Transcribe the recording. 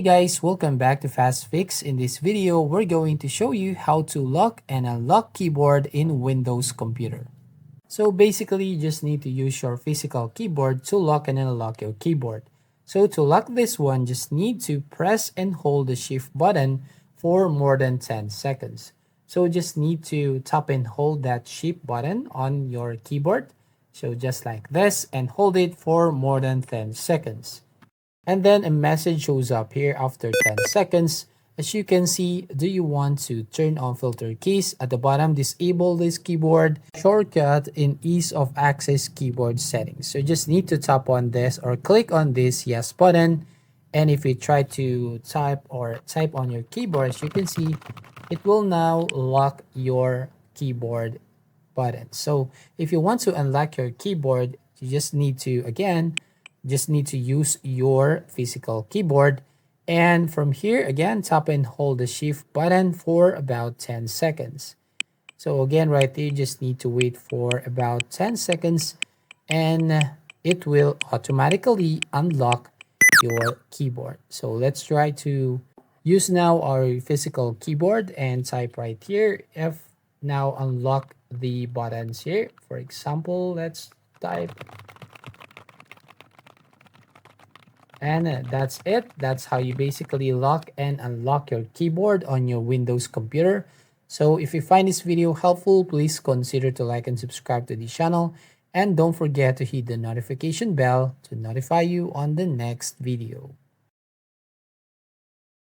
guys, welcome back to Fast Fix. In this video, we're going to show you how to lock and unlock keyboard in Windows computer. So basically, you just need to use your physical keyboard to lock and unlock your keyboard. So to lock this one, just need to press and hold the shift button for more than 10 seconds. So just need to tap and hold that shift button on your keyboard. So just like this, and hold it for more than 10 seconds. And then a message shows up here after 10 seconds. As you can see, do you want to turn on filter keys? At the bottom, disable this keyboard shortcut in ease of access keyboard settings. So just need to tap on this or click on this yes button. And if you try to type on your keyboard, as you can see, it will now lock your keyboard button. So if you want to unlock your keyboard, you just need to, again, use your physical keyboard, and from here again tap and hold the shift button for about 10 seconds. So again, right there, you just need to wait for about 10 seconds and it will automatically unlock your keyboard. So let's try to use now our physical keyboard and type right here F. Now unlock the buttons here. For example, let's type, and that's it. That's how you basically lock and unlock your keyboard on your Windows computer. So if you find this video helpful, please consider to like and subscribe to the channel. And don't forget to hit the notification bell to notify you on the next video.